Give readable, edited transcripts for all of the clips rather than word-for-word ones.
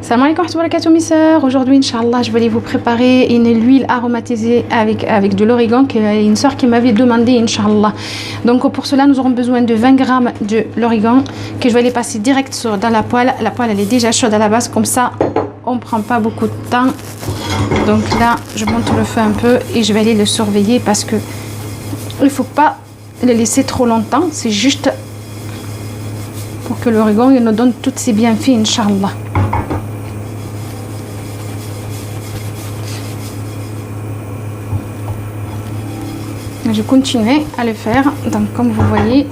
Salam alaikum wa barakatuh mes sœurs. Aujourd'hui, Inch'Allah, je vais vous préparer une huile aromatisée avec de l'origan, qui est une sœur qui m'avait demandé, Inch'Allah. Donc pour cela, nous aurons besoin de 20 grammes de l'origan que je vais les passer direct dans la poêle. La poêle, elle est déjà chaude à la base, comme ça, on ne prend pas beaucoup de temps. Donc là, je monte le feu un peu et je vais aller le surveiller parce que il ne faut pas le laisser trop longtemps. C'est juste pour que l'origan nous donne tous ses bienfaits, Inch'Allah. Je continue à le faire, donc comme vous voyez,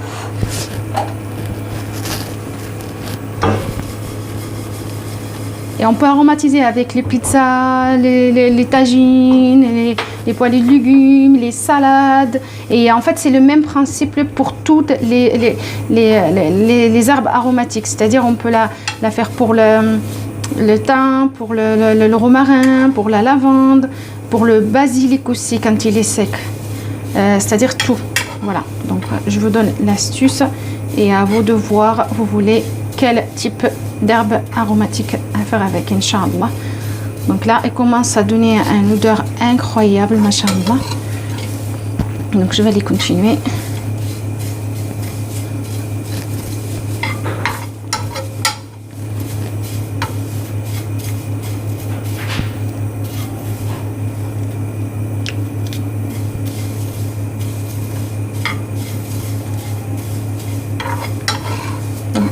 et on peut aromatiser avec les pizzas, les tagines, les poêlées de légumes, les salades, et en fait c'est le même principe pour toutes les herbes aromatiques, c'est-à-dire on peut la faire pour le thym, pour le romarin, pour la lavande, pour le basilic aussi quand il est sec. C'est-à-dire tout. Voilà, donc je vous donne l'astuce et à vous de voir, vous voulez quel type d'herbe aromatique à faire avec, Inch'Allah. Donc là, elle commence à donner une odeur incroyable, Masha'Allah. Donc je vais les continuer.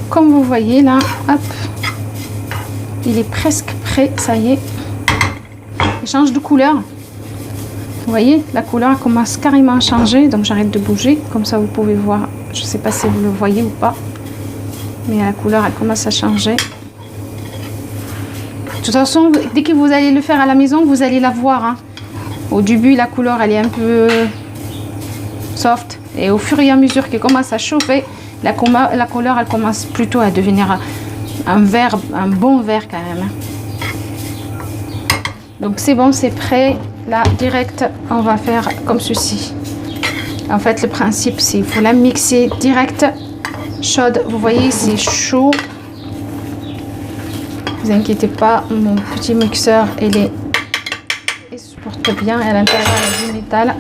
Comme vous voyez là, hop, il est presque prêt, ça y est. Il change de couleur. Vous voyez, la couleur commence carrément à changer, donc j'arrête de bouger, comme ça vous pouvez voir. Je ne sais pas si vous le voyez ou pas, mais la couleur elle commence à changer. De toute façon, dès que vous allez le faire à la maison, vous allez la voir. Hein. Au début, la couleur elle est un peu soft, et au fur et à mesure qu'elle commence à chauffer, la couleur elle commence plutôt à devenir un vert, un bon vert quand même. Donc c'est bon, c'est prêt. Là direct on va faire comme ceci. En fait le principe c'est il faut la mixer direct chaude. Vous voyez c'est chaud. Vous inquiétez pas, mon petit mixeur il supporte bien, à l'intérieur il y a du métal.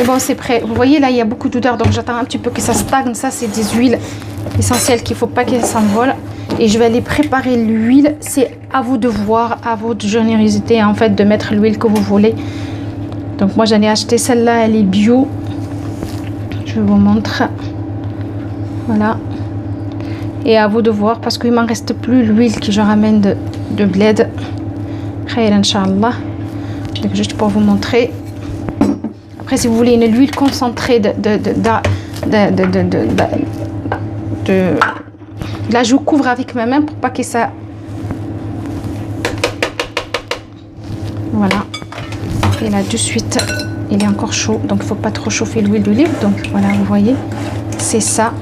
Bon, c'est prêt. Vous voyez là il y a beaucoup d'odeur, donc j'attends un petit peu que ça stagne. Ça c'est des huiles essentielles qu'il ne faut pas qu'elles s'envolent, et je vais aller préparer l'huile. C'est à vous de voir, à votre générosité en fait de mettre l'huile que vous voulez. Donc moi j'en ai acheté celle-là, elle est bio, je vous montre. Voilà, et à vous de voir parce qu'il m'en reste plus l'huile que je ramène de bled. Khair Inch'Allah. Donc juste pour vous montrer. Après, si vous voulez une huile concentrée là, je vous couvre avec ma main pour pas que ça... Voilà. Et là, de suite, il est encore chaud. Donc, il ne faut pas trop chauffer l'huile d'olive. Donc, voilà, vous voyez, c'est ça.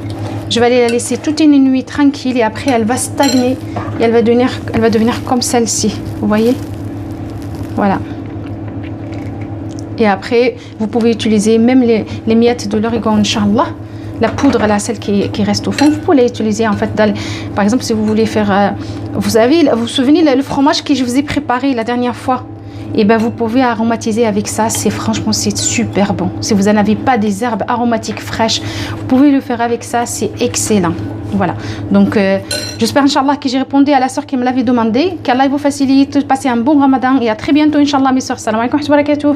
Je vais aller la laisser toute une nuit tranquille. Et après, elle va stagner. Et elle va devenir comme celle-ci. Vous voyez? Voilà. Et après, vous pouvez utiliser même les miettes de l'origan, Inch'Allah. La poudre, là, celle qui reste au fond, vous pouvez l'utiliser en fait. Par exemple, si vous voulez faire... vous vous souvenez le fromage que je vous ai préparé la dernière fois? Et ben vous pouvez aromatiser avec ça. Franchement, c'est super bon. Si vous n'en avez pas des herbes aromatiques fraîches, vous pouvez le faire avec ça. C'est excellent. Voilà. Donc, j'espère, Inch'Allah, que j'ai répondu à la soeur qui me l'avait demandé. Qu'Allah vous facilite. Passez un bon ramadan et à très bientôt, Inch'Allah, mes soeurs. Salam alaikum wa barakatuh.